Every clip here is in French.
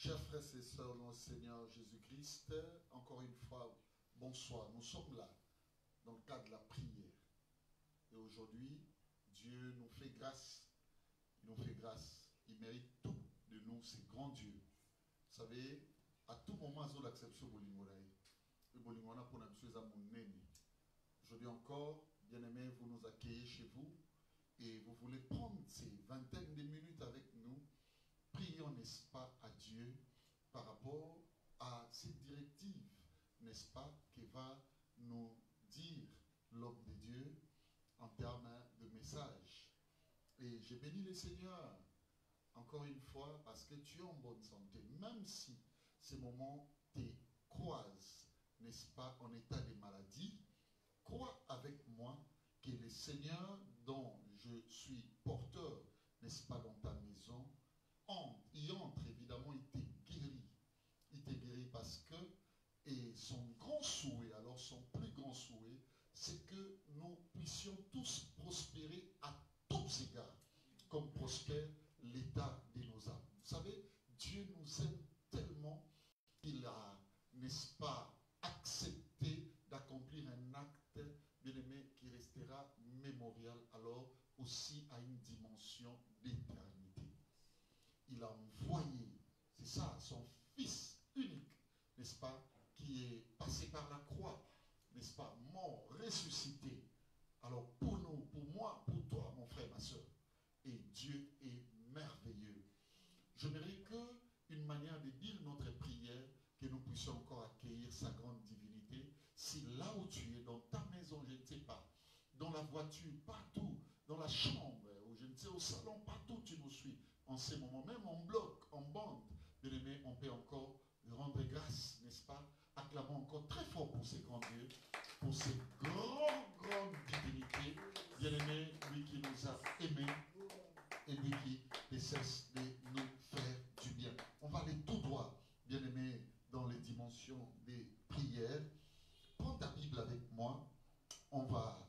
Chers frères et sœurs dans le Seigneur Jésus-Christ, encore une fois, bonsoir. Nous sommes là dans le cadre de la prière. Et aujourd'hui, Dieu nous fait grâce. Il nous fait grâce. Il mérite tout de nous, c'est grand Dieu. Vous savez, à tout moment, il y a l'acception de Aujourd'hui encore, bien-aimés, vous nous accueillez chez vous et vous voulez prendre ces vingtaines de minutes avec nous. Prions, n'est-ce pas, à Dieu par rapport à cette directive, n'est-ce pas, qui va nous dire l'homme de Dieu en termes de message. Et je bénis le Seigneur encore une fois parce que tu es en bonne santé, même si ces moments te croisent, n'est-ce pas, en état de maladie. Crois avec moi que le Seigneur dont je suis porteur, n'est-ce pas, dans ta maison, il entre évidemment, il te guérit. Il te guérit parce que, et son grand souhait, alors son plus grand souhait, c'est que nous puissions tous prospérer à tous égards, comme prospère l'état de nos âmes. Vous savez, Dieu nous aime tellement qu'il a, n'est-ce pas, accepté d'accomplir un acte, bien-aimé, qui restera mémorial, alors aussi à une dimension d'éternité. Il a envoyé, c'est ça, son Fils unique, n'est-ce pas, qui est passé par la croix, n'est-ce pas, mort, ressuscité. Alors pour nous, pour moi, pour toi, mon frère, ma soeur, et Dieu est merveilleux. Je n'aurais qu'une manière de dire notre prière, que nous puissions encore accueillir sa grande divinité. Si là où tu es, dans ta maison, je ne sais pas, dans la voiture, partout, dans la chambre, ou je ne sais, au salon, partout tu nous suis, en ces moments, même en bloc, en bande, bien aimé, on peut encore rendre grâce, n'est-ce pas? Acclamons encore très fort pour ces grands dieux, pour ces grandes divinités, bien aimé, lui qui nous a aimés et lui qui ne cesse de nous faire du bien. On va aller tout droit, bien aimé, dans les dimensions des prières. Prends ta Bible avec moi, on va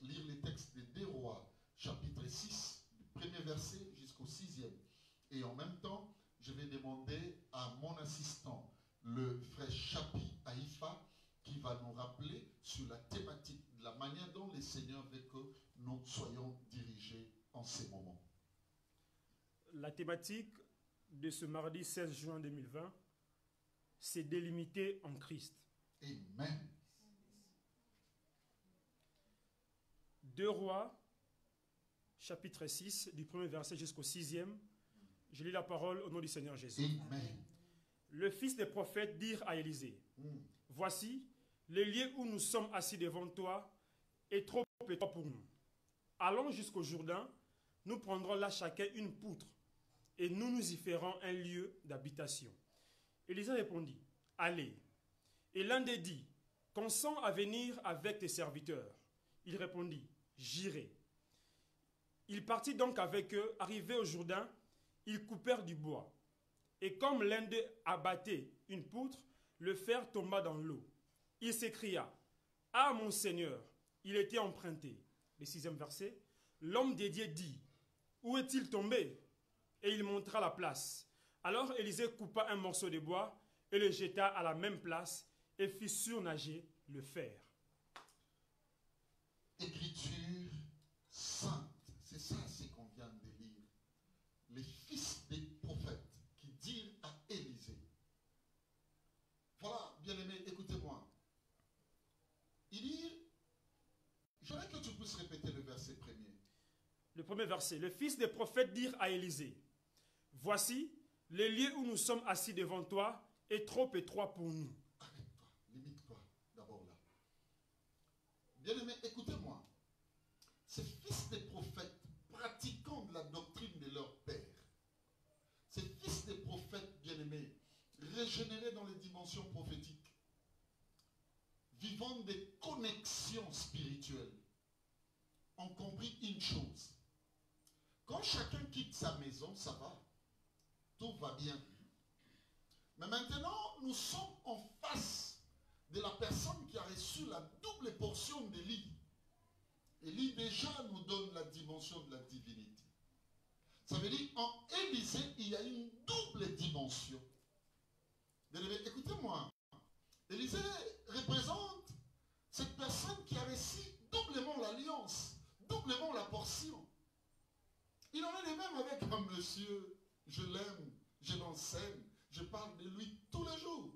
lire les textes des 2 Rois, chapitre 6, du premier verset jusqu'au 6e. Et en même temps, je vais demander à mon assistant, le frère Chapi Haïfa, qui va nous rappeler sur la thématique, de la manière dont le Seigneur veut que nous soyons dirigés en ces moments. La thématique de ce mardi 16 juin 2020, c'est délimité en Christ. Amen. 2 Rois, chapitre 6, du premier verset jusqu'au 6e. Je lis la parole au nom du Seigneur Jésus. Amen. Le fils des prophètes dirent à Élisée, voici, le lieu où nous sommes assis devant toi est trop étroit pour nous. Allons jusqu'au Jourdain, nous prendrons là chacun une poutre, et nous nous y ferons un lieu d'habitation. Élisée répondit, allez. Et l'un des dit, consens à venir avec tes serviteurs. Il répondit, j'irai. Il partit donc avec eux, arrivé au Jourdain, ils coupèrent du bois. Et comme l'un d'eux abattait une poutre, le fer tomba dans l'eau. Il s'écria, ah mon Seigneur, il était emprunté. Le 6e verset, l'homme dédié dit, où est-il tombé? Et il montra la place. Alors Élisée coupa un morceau de bois et le jeta à la même place et fit surnager le fer. Écriture sainte, c'est ça ce qu'on vient de lire. Les fils des prophètes qui dirent à Élisée. Voilà, bien-aimé, écoutez-moi. Il dit, j'aimerais que tu puisses répéter le verset premier. Le premier verset, le fils des prophètes dirent à Élisée, voici, le lieu où nous sommes assis devant toi est trop étroit pour nous. Arrête-toi, limite-toi d'abord là. Bien-aimé, écoutez-moi. Ces fils des prophètes pratiquant de la doctrine de leur père, ces fils des prophètes bien-aimés, régénérés dans les dimensions prophétiques, vivant des connexions spirituelles, ont compris une chose. Quand chacun quitte sa maison, ça va. Tout va bien. Mais maintenant, nous sommes en face de la personne qui a reçu la double portion d'Élie. Élie déjà nous donne la dimension de la divinité. Ça veut dire, en Élisée, il y a une double dimension. Bien-aimé, écoutez-moi. Élisée représente cette personne qui a réussi doublement l'alliance, doublement la portion. Il en est de même avec un monsieur. Je l'aime, je l'enseigne, je parle de lui tous les jours.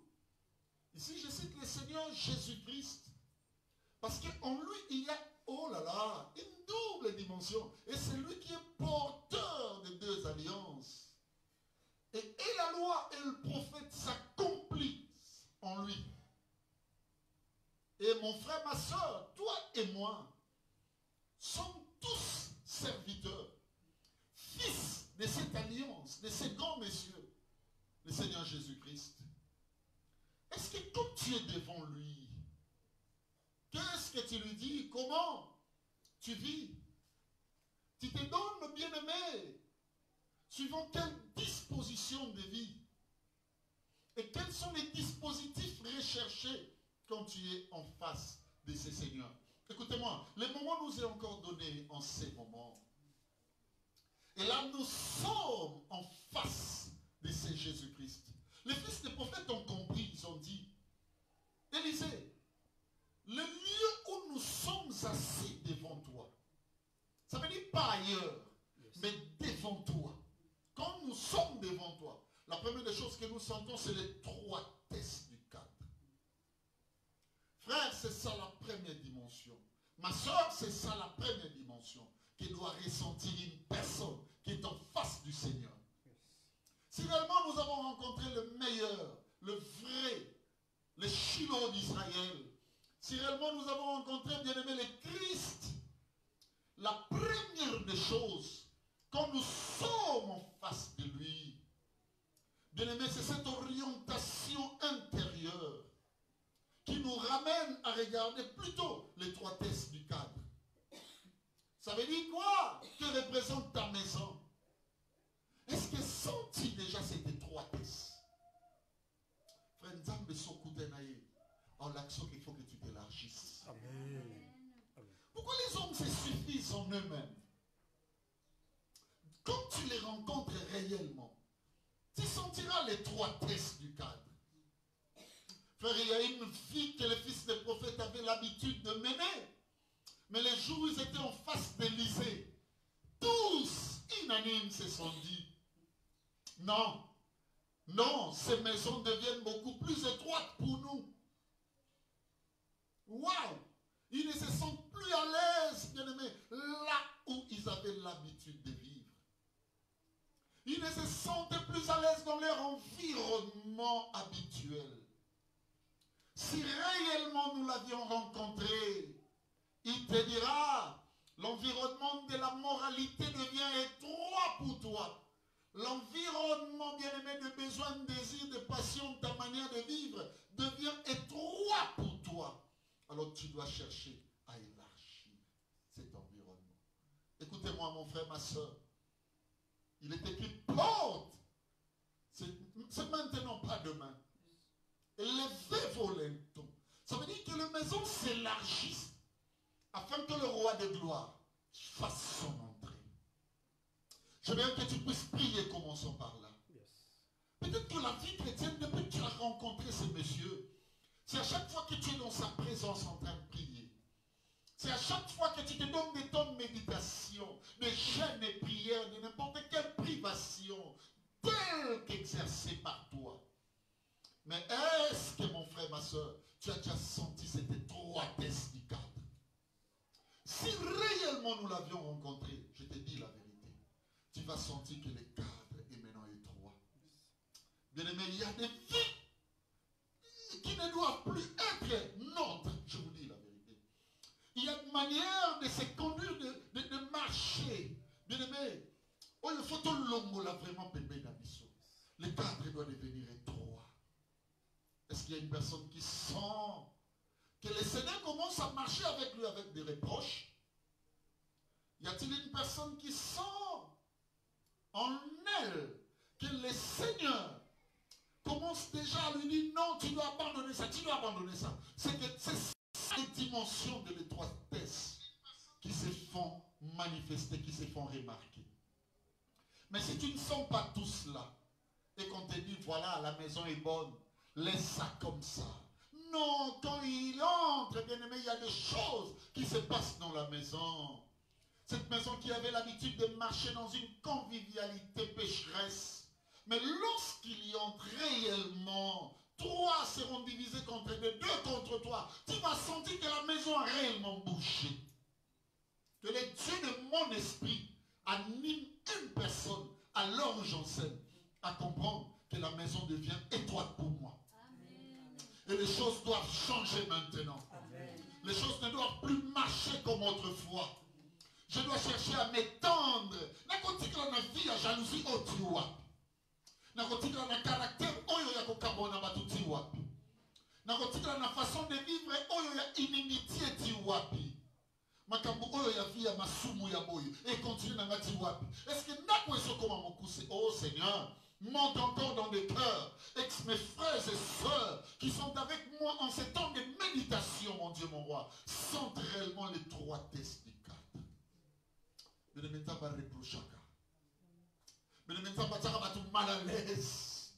Ici, je cite le Seigneur Jésus-Christ. Parce qu'en lui, il y a, oh là là, une double dimension. Et c'est lui qui est porteur des deux alliances. Et la loi et le prophète s'accomplissent en lui. Et mon frère, ma soeur, toi et moi, sommes tous serviteurs, fils de cette alliance, de ce grand monsieur, le Seigneur Jésus-Christ. Est-ce que quand tu es devant lui, qu'est-ce que tu lui dis? Comment tu vis? Tu te donnes, bien-aimé, suivant quelle disposition de vie? Et quels sont les dispositifs recherchés quand tu es en face de ces seigneurs? Écoutez-moi, le moment nous est encore donné en ces moments. Et là, nous sommes en face de ces Jésus-Christ. Les fils des prophètes ont compris, ils ont dit, Élisée, le lieu où nous sommes assis devant toi, ça veut dire pas ailleurs, mais devant toi. Quand nous sommes devant toi, la première des choses que nous sentons, c'est l'étroitesse du cadre. Frère, c'est ça la première dimension. Ma soeur, c'est ça la première dimension qui doit ressentir une personne qui est en face du Seigneur. Si réellement nous avons rencontré le meilleur, le vrai, le Shiloh d'Israël, si réellement nous avons rencontré, bien aimé, le Christ, la première des choses, quand nous sommes en face de lui, bien aimé, c'est cette orientation intérieure qui nous ramène à regarder plutôt l'étroitesse du cadre. Ça veut dire quoi? Que représente ta maison? Est-ce que sens-tu déjà cette étroitesse? Frère Nzambe Sokudenaye, en l'action qu'il faut que tu t'élargisses. Amen. Pourquoi les hommes se suffisent en eux-mêmes? Quand tu les rencontres réellement, tu sentiras l'étroitesse du cadre. Frère, il y a une vie que les fils des prophètes avaient l'habitude de mener. Mais les jours où ils étaient en face d'Élisée, tous unanimes se sont dit, non, non, ces maisons deviennent beaucoup plus étroites pour nous. Waouh! Ils ne se sentent plus à l'aise, bien-aimés, là où ils avaient l'habitude de vivre. Ils ne se sentaient plus à l'aise dans leur environnement habituel. Si réellement nous l'avions rencontré, il te dira, l'environnement de la moralité devient étroit pour toi. L'environnement, bien-aimé, de besoin, de désir, de passion, de ta manière de vivre devient étroit pour toi. Alors tu dois chercher à élargir cet environnement. Écoutez-moi, mon frère, ma soeur. Il est écrit porte. C'est maintenant, pas demain. Levez vos lentons. Ça veut dire que les maisons s'élargissent afin que le roi de gloire fasse son entrée. Je veux bien que tu puisses prier, commençons par là. Peut-être que la vie chrétienne, depuis que tu as rencontré ce monsieur, c'est à chaque fois que tu es dans sa présence en train de prier. C'est à chaque fois que tu te donnes des temps de méditation, de jeûne et prière, de n'importe quelle privation, telle qu'exercée par toi. Mais est-ce que, mon frère, ma soeur, tu as déjà senti cette étroitesse du cadre? Si réellement nous l'avions rencontré, je te dis la vérité, tu vas sentir que le cadre est maintenant étroit. Bien aimé, il y a des vies qui ne doivent plus être nôtres, je vous dis la vérité. Il y a une manière de se conduire, de marcher. Bien aimé, oh, il faut tout l'homme là vraiment péber d'abisso. Le cadre doit devenir étroit. Est-ce qu'il y a une personne qui sent que le Seigneur commence à marcher avec lui avec des reproches? Y a-t-il une personne qui sent en elle que le Seigneur commence déjà à lui dire non, tu dois abandonner ça, tu dois abandonner ça? C'est que c'est ces dimensions de l'étroitesse qui se font manifester, qui se font remarquer. Mais si tu ne sens pas tout cela et qu'on te dit voilà, la maison est bonne, laisse ça comme ça. Non, quand il entre, bien aimé, il y a des choses qui se passent dans la maison. Cette maison qui avait l'habitude de marcher dans une convivialité pécheresse. Mais lorsqu'il y entre réellement, 3 seront divisés contre 2, 2 contre toi. Tu vas sentir que la maison a réellement bougé. Que les dieux de mon esprit animent une personne à l'heure où j'enseigne à comprendre que la maison devient étroite pour moi. Amen. Et les choses doivent changer maintenant. Amen. Les choses ne doivent plus marcher comme autrefois. Je dois chercher à m'étendre. Nakotika na vie à jalousie oti wapi. Nakotika na caractère oyo ya kokabona batuti wapi. Nakotika na façon de vivre oyo ya inimitié ti wapi. Makambo oyo ya vie ya masumu ya boyo et continue na ngati wapi. Est-ce que ndako eso koma mokuse? Oh Seigneur, monte encore dans des cœurs. Et que mes frères et sœurs qui sont avec moi en ces temps de méditation, mon Dieu, mon roi, sentent réellement l'étroitesse du cadre. Mais ne mettez pas reprocher. Mais ne mettez pas tout mal à l'aise.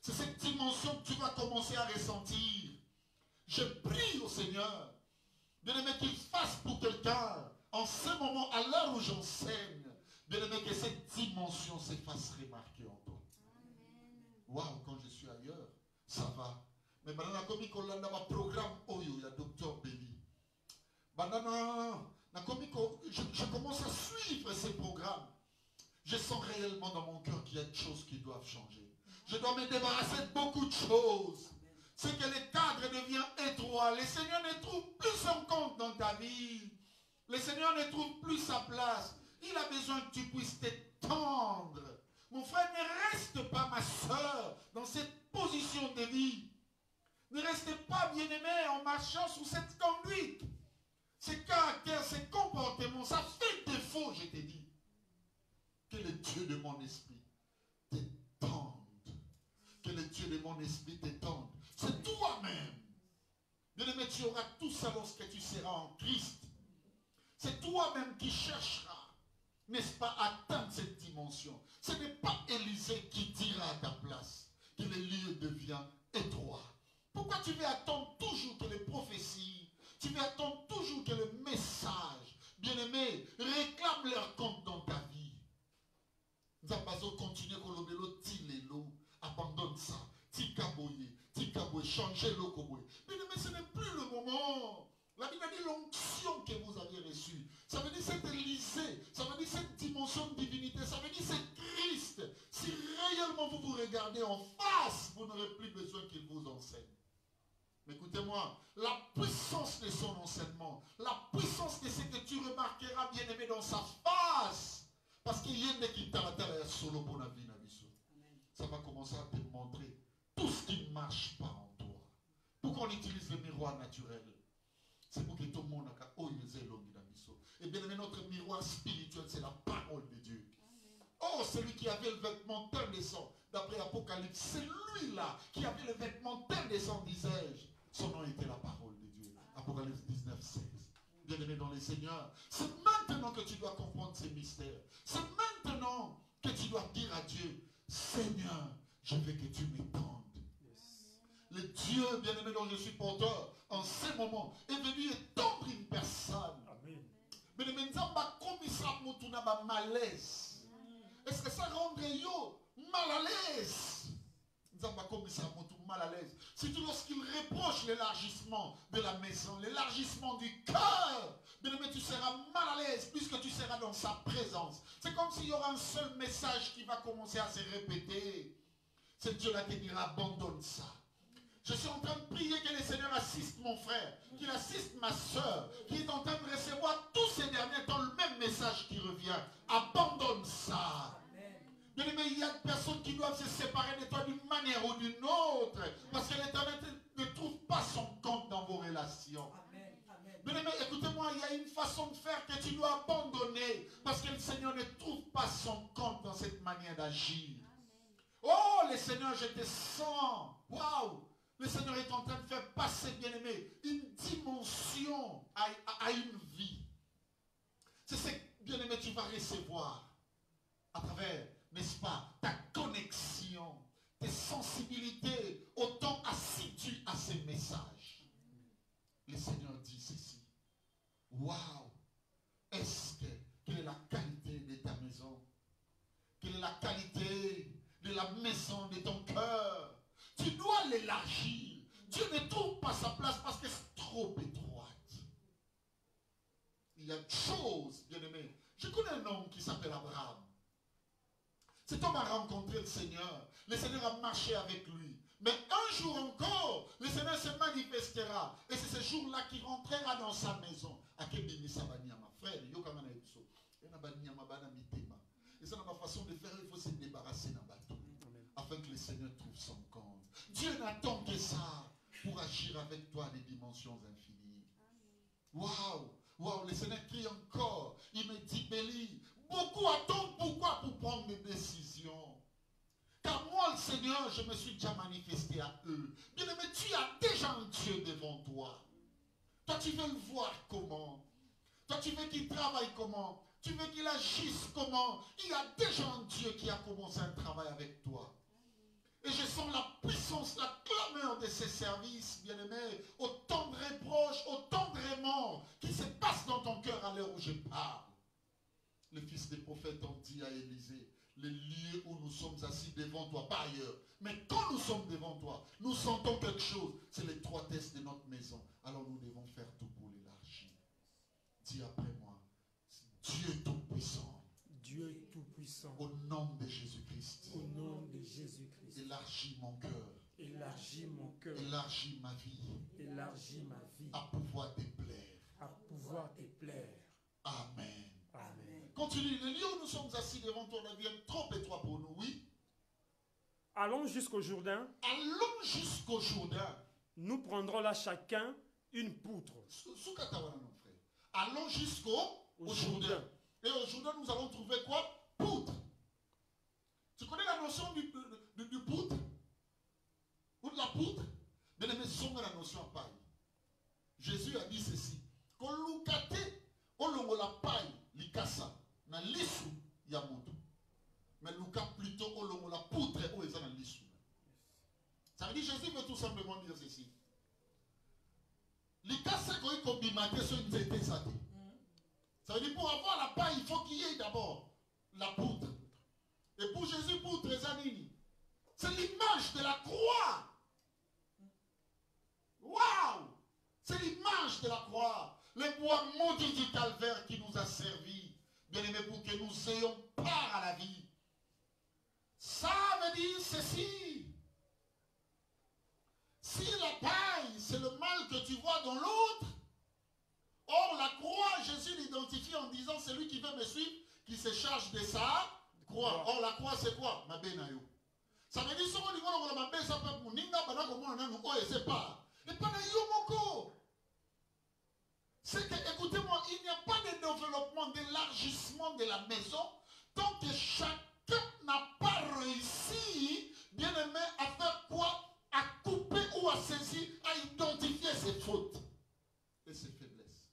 C'est cette dimension que tu vas commencer à ressentir. Je prie au Seigneur, bien-aimé, qu'il fasse pour quelqu'un, en ce moment, à l'heure où j'enseigne, bien-aimé, que cette dimension se fasse remarquer en toi. Waouh, quand je suis ailleurs, ça va. Mais maintenant, comme il y a un programme, il y a Dr. Belly. Je commence à suivre ces programmes. Je sens réellement dans mon cœur qu'il y a des choses qui doivent changer. Je dois me débarrasser de beaucoup de choses. C'est que le cadre devient étroit. Le Seigneur ne trouve plus son compte dans ta vie. Le Seigneur ne trouve plus sa place. Il a besoin que tu puisses t'étendre. Mon frère, ne reste pas, ma soeur, dans cette position de vie. Ne restez pas, bien-aimé, en marchant sous cette conduite. Ces caractères, ces comportements, ça fait défaut, je t'ai dit. Que le Dieu de mon esprit t'étende. Que le Dieu de mon esprit t'étende. C'est toi-même. Bien-aimé, tu auras tout ça lorsque tu seras en Christ. C'est toi-même qui chercheras, n'est-ce pas, à atteindre cette dimension. Ce n'est pas Élisée qui dira à ta place que le lieu devient étroit. Pourquoi tu veux attendre toujours que les prophéties, tu veux attendre toujours que le message, bien-aimé, réclame leur compte dans ta vie. Zabazo continue kolobelo tilelo, abandonne ça, tikaboye, changez le koboye. Bien-aimé, ce n'est plus le moment. La Bible dit l'onction que vous avez reçue. Ça veut dire cette Élysée. Ça veut dire cette dimension de divinité. Ça veut dire c'est Christ. Si réellement vous vous regardez en face, vous n'aurez plus besoin qu'il vous enseigne. Mais écoutez-moi, la puissance de son enseignement, la puissance de ce que tu remarqueras, bien-aimé, dans sa face, parce qu'il y a des qui solo pour la vie, ça va commencer à te montrer tout ce qui ne marche pas en toi. Pourquoi on utilise le miroir naturel? C'est pour que tout le monde ait et bien aimé, notre miroir spirituel, c'est la parole de Dieu. Oh, celui qui avait le vêtement teint de sang, d'après Apocalypse, c'est lui-là qui avait le vêtement teint de sang, disais-je. Son nom était la parole de Dieu. Apocalypse 19, 16. Bien aimé dans les Seigneurs, c'est maintenant que tu dois comprendre ces mystères. C'est maintenant que tu dois dire à Dieu, Seigneur, je veux que tu m'étendes. Le Dieu bien-aimé dont je suis porteur, en ce moment, est venu étendre une personne. Mais le Menzamba commissaire Moutouna ba malaise. Est-ce que ça rendrait yo mal à l'aise? Nzamba commissaire Moutouna mal à l'aise. Surtout lorsqu'il reproche l'élargissement de la maison, l'élargissement du cœur. Bien-aimé, tu seras mal à l'aise puisque tu seras dans sa présence. C'est comme s'il y aura un seul message qui va commencer à se répéter. C'est Dieu là qui dira abandonne ça. Je suis en train de prier que le Seigneur assiste mon frère, qu'il assiste ma soeur, qui est en train de recevoir tous ces derniers temps le même message qui revient. Abandonne ça. Bien aimé, il y a des personnes qui doivent se séparer de toi d'une manière ou d'une autre, parce que l'Éternel ne trouve pas son compte dans vos relations. Bien aimé, écoutez-moi, il y a une façon de faire que tu dois abandonner, parce que le Seigneur ne trouve pas son compte dans cette manière d'agir. Oh, le Seigneur, je te sens. Waouh! Le Seigneur est en train de faire passer, bien-aimé, une dimension à une vie. C'est ce que, bien-aimé, tu vas recevoir à travers, n'est-ce pas, ta connexion, tes sensibilités au temps à maintenant de ton cœur. Tu dois l'élargir. Dieu ne trouve pas sa place parce que c'est trop étroite. Il y a une chose, bien aimé. Je connais un homme qui s'appelle Abraham. Cet homme a rencontré le Seigneur. Le Seigneur a marché avec lui. Mais un jour encore, le Seigneur se manifestera. Et c'est ce jour-là qu'il rentrera dans sa maison. Frère, et ça, dans ma façon de faire, il faut se débarrasser d'un bateau. Afin que le Seigneur trouve son compte. Dieu n'attend que ça pour agir avec toi à des dimensions infinies. Waouh! Waouh! Le Seigneur crie encore. Il me dit, Béli, beaucoup attendent pourquoi? Pour prendre des décisions. Car moi, le Seigneur, je me suis déjà manifesté à eux. Bien aimé, tu as déjà un Dieu devant toi. Toi, tu veux le voir comment? Toi, tu veux qu'il travaille comment? Tu veux qu'il agisse comment? Il y a déjà un Dieu qui a commencé un travail avec toi. Et je sens la puissance, la clameur de ces services, bien-aimés, autant de reproches, autant de remords qui se passent dans ton cœur à l'heure où je parle. Le fils des prophètes ont dit à Élisée, le lieu où nous sommes assis devant toi, pas ailleurs. Mais quand nous sommes devant toi, nous sentons quelque chose. C'est l'étroitesse de notre maison. Alors nous devons faire tout pour l'élargir. Dis après moi, Dieu Tout-Puissant. Dieu Tout-Puissant. Au nom de Jésus-Christ. Au nom de Jésus-Christ. Élargis mon cœur. Élargis mon cœur. Élargis ma vie. Élargis ma vie. À pouvoir te plaire. À pouvoir te plaire. Amen. Amen. Continue. Le lieu où nous sommes assis devant toi devient trop étroit pour nous, oui. Allons jusqu'au Jourdain. Allons jusqu'au Jourdain. Nous prendrons là chacun une poutre. Allons jusqu'au Jourdain. Et au Jourdain, nous allons trouver quoi? Poutre. Tu connais la notion du poutre? Ou de la poutre? Bien aimé, sommes la notion à paille. Jésus a dit ceci. Quand l'oukate, on la paille, l'ikasa, na lisu, yamutu. Mais l'ouka plutôt, on la poutre, on est dans lisu. Ça veut dire Jésus veut tout simplement dire ceci. L'ikasa, quand il combimate sur une zété, ça dit. Ça veut dire pour avoir la paille, il faut qu'il y ait d'abord la poutre. Et pour Jésus, poutre, c'est l'image de la croix. Waouh! C'est l'image de la croix. Le bois maudit du calvaire qui nous a servi, bien aimé, pour que nous ayons part à la vie. Ça veut dire ceci. Si la paille, c'est le mal que tu vois dans l'autre, or la croix, Jésus l'identifie en disant, c'est lui qui veut me suivre, qui se charge de sa croix. Or la croix, c'est quoi? Ma benayo. Ça veut dire, c'est que, écoutez-moi, il n'y a pas de développement, d'élargissement de la maison tant que chacun n'a pas réussi, bien aimé, à faire quoi? À couper ou à saisir, à identifier ses fautes et ses faiblesses.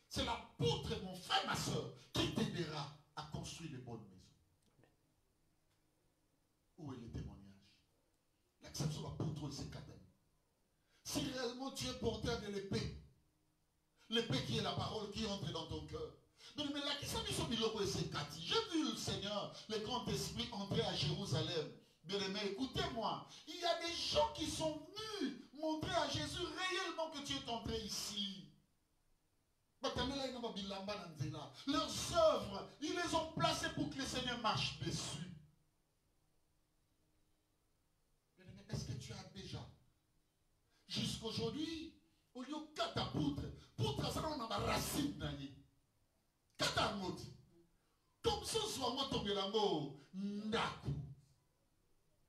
C'est la poutre, mon frère, ma soeur, qui t'aidera à construire les bonnes maisons. Où est le témoignage? L'acception de la poutre, c'est cadavre. Si réellement tu es porteur de l'épée, l'épée qui est la parole qui entre dans ton cœur. Mais là, qui s'est mis sur Biloko et c'est Cathy. J'ai vu le Seigneur, le grand esprit, entrer à Jérusalem. Bien aimé, écoutez-moi. Il y a des gens qui sont venus montrer à Jésus réellement que tu es entré ici. Leurs œuvres, ils les ont placées pour que le Seigneur marche dessus. Bien aimé, est-ce que tu as déjà, jusqu'aujourd'hui, au lieu de ta poutre, poutre, ça on a ma racine. Comme ça, soit moi tombé la mort.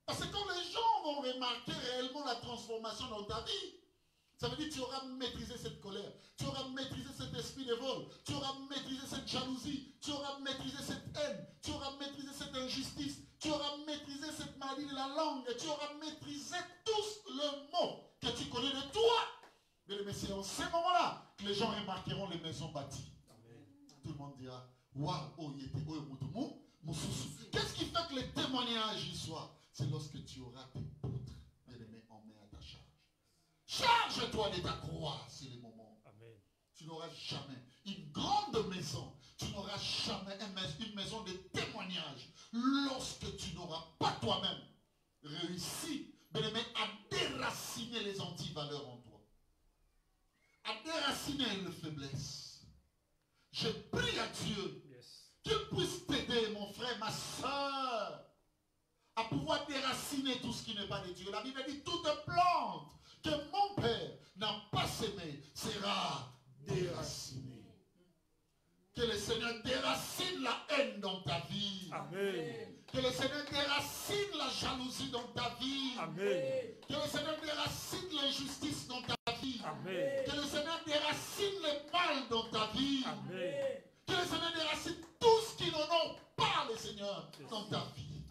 Parce que quand les gens vont remarquer réellement la transformation dans ta vie, ça veut dire que tu auras maîtrisé cette colère, tu auras maîtrisé cet esprit de vol, tu auras maîtrisé cette jalousie, tu auras maîtrisé cette haine, tu auras maîtrisé cette injustice, tu auras maîtrisé cette maladie de la langue, et tu auras maîtrisé tous le mot que tu connais de toi. Mais c'est en ces moments-là que les gens remarqueront les maisons bâties. Amen. Tout le monde dira, waouh, oh, il était, oh, mon sous. Qu'est-ce qui fait que les témoignages y soient? C'est lorsque tu auras tes poutres, bien-aimé, en main à ta charge. Charge-toi de ta croix, c'est le moment. Amen. Tu n'auras jamais une grande maison, tu n'auras jamais une maison de témoignage lorsque tu n'auras pas toi-même réussi, bien-aimé, à déraciner les antivaleurs en toi, à déraciner les faiblesses. Je prie à Dieu qu'il puisse t'aider, mon frère, ma soeur, à pouvoir déraciner tout ce qui n'est pas de Dieu. La Bible dit, toute plante que mon Père n'a pas semée sera déracinée. Que le Seigneur déracine la haine dans ta vie. Amen. Que le Seigneur déracine la jalousie dans ta vie. Amen. Que le Seigneur déracine l'injustice dans ta vie. Amen. Que le Seigneur déracine le mal dans ta vie. Amen. Que le Seigneur déracine tout ce qui n'en ont pas, le Seigneur, dans ta vie.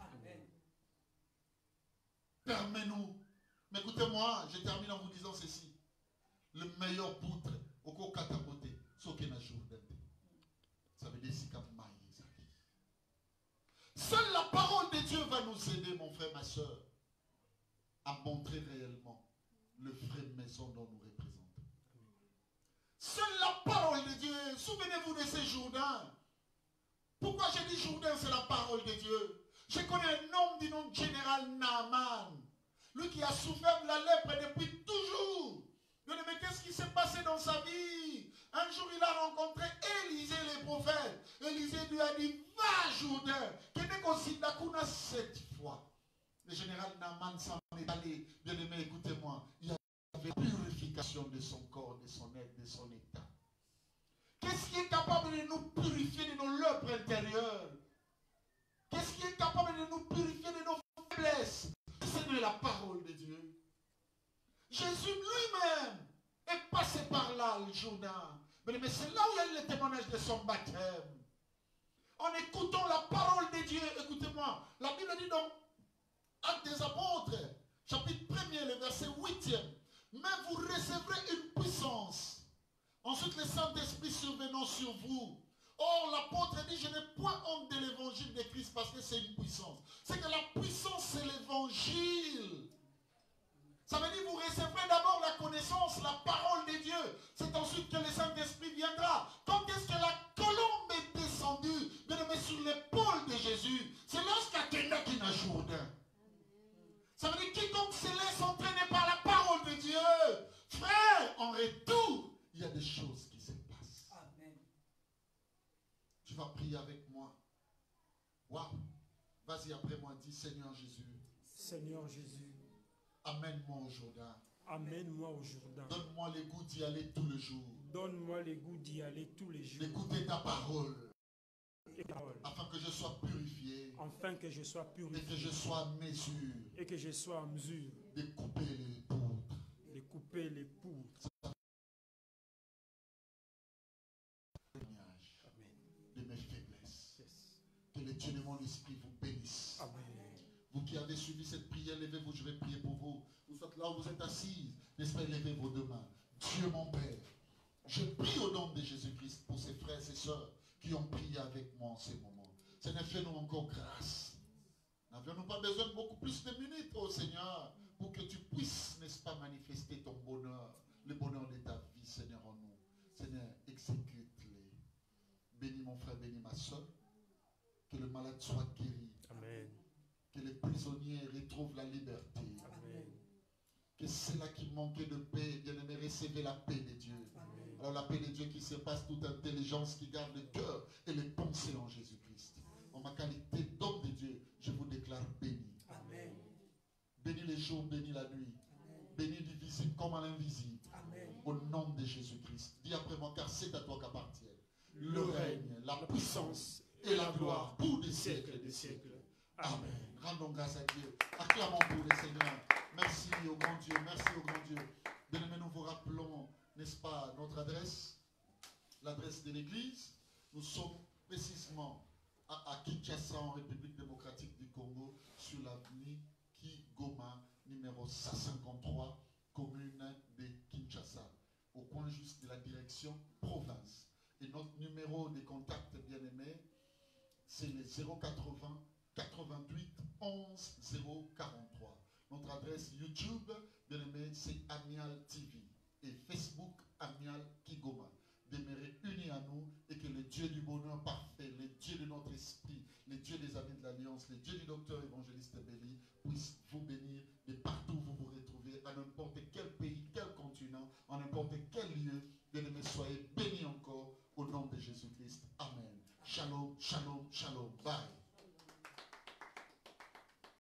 Permets-nous. Mais écoutez-moi, je termine en vous disant ceci. Le meilleur poutre, au cours catapoté, ce qui n'a jour d'être. Ça veut dire si comme seule la parole de Dieu va nous aider, mon frère, ma soeur, à montrer réellement le vrai maison dont nous représentons. Seule la parole de Dieu. Souvenez-vous de ces Jourdains. Pourquoi j'ai dit Jourdain, c'est la parole de Dieu. Je connais un homme du nom de général Naaman. Lui qui a souffert de la lèpre depuis toujours. Mais qu'est-ce qui s'est passé dans sa vie? Un jour, il a rencontré Élisée le prophète. Élisée lui a dit, va Jourdain. Cette fois, le général Naaman s'en est allé. Bien aimé, écoutez-moi. Il y avait purification de son corps, de son être, de son état. Qu'est-ce qui est capable de nous purifier de nos lèpres intérieures? Qu'est-ce qui est capable de nous purifier de nos faiblesses? C'est de la parole de Dieu. Jésus lui-même est passé par là le Jourdain. Mais c'est là où il y a eu le témoignage de son baptême. En écoutant la parole de Dieu, écoutez-moi, la Bible dit dans Actes des Apôtres, chapitre 1er, le verset 8e, mais vous recevrez une puissance. Ensuite, le Saint-Esprit survenant sur vous. Or, l'apôtre dit, je n'ai point honte de l'évangile de Christ parce que c'est une puissance. C'est que la puissance, c'est l'évangile. Ça veut dire que vous recevrez d'abord la connaissance, la parole de Dieu. C'est ensuite que le Saint-Esprit viendra. Quand est-ce que la colombe est descendue, bien aimé, sur l'épaule de Jésus? C'est lorsqu'Akenda qui n'a Jourdain. Ça veut dire quiconque se laisse entraîner par la parole de Dieu. Frère, en retour, il y a des choses qui se passent. Amen. Tu vas prier avec moi. Waouh. Vas-y après moi, dis Seigneur Jésus. Seigneur Jésus. Amène-moi au Jourdain. Amène-moi au Jourdain. Donne-moi le goût d'y aller tous les jours. Donne-moi le goût d'y aller tous les jours. D'écouter ta parole. Afin que je sois purifié. Afin que je sois purifié. Et que je sois à mesure. Et que je sois en mesure. De couper les poutres. De couper les poutres. De mes faiblesses. Que le Dieu de mon esprit vous bénisse. Amen. Vous qui avez suivi cette prière, levez-vous, je vais prier pour vous. Vous êtes là où vous êtes assis, n'est-ce pas, levez vos deux mains. Dieu mon Père, je prie au nom de Jésus-Christ pour ces frères et ces sœurs qui ont prié avec moi en ces moments. Seigneur, fais-nous encore grâce. N'avions-nous pas besoin de beaucoup plus de minutes, oh Seigneur, pour que tu puisses, n'est-ce pas, manifester ton bonheur, le bonheur de ta vie, Seigneur, en nous. Seigneur, exécute-les. Bénis mon frère, bénis ma soeur. Que le malade soit guéri. Amen. Que les prisonniers retrouvent la liberté. Amen. Que ceux-là qui manquaient de paix, bien-aimés, recevez la paix de Dieu. Amen. Alors la paix de Dieu qui surpasse toute intelligence, qui garde le cœur et les pensées en Jésus-Christ. En ma qualité d'homme de Dieu, je vous déclare béni. Amen. Bénis les jours, bénis la nuit. Amen. Bénis du visible comme à l'invisible. Au nom de Jésus-Christ. Dis après moi, car c'est à toi qu'appartiennent le règne, la puissance et la gloire pour des siècles et des siècles. Amen. Rendons grâce à Dieu. Acclamons pour le Seigneur. Merci au grand Dieu. Merci au grand Dieu. Bien-aimés, nous vous rappelons, n'est-ce pas, notre adresse, l'adresse de l'église. Nous sommes précisément à Kinshasa, en République démocratique du Congo, sur l'avenue Kigoma, numéro 153, commune de Kinshasa, au coin juste de la direction province. Et notre numéro de contact, bien-aimé, c'est le 080 88 11 043. Notre adresse YouTube, bien aimé, c'est Amial TV. Et Facebook, Amial Kigoma. Demeurez unis à nous et que le Dieu du bonheur parfait, le Dieu de notre esprit, le Dieu des amis de l'Alliance, le Dieu du docteur évangéliste Béli puisse vous bénir. Shalom, shalom, shalom. Bye.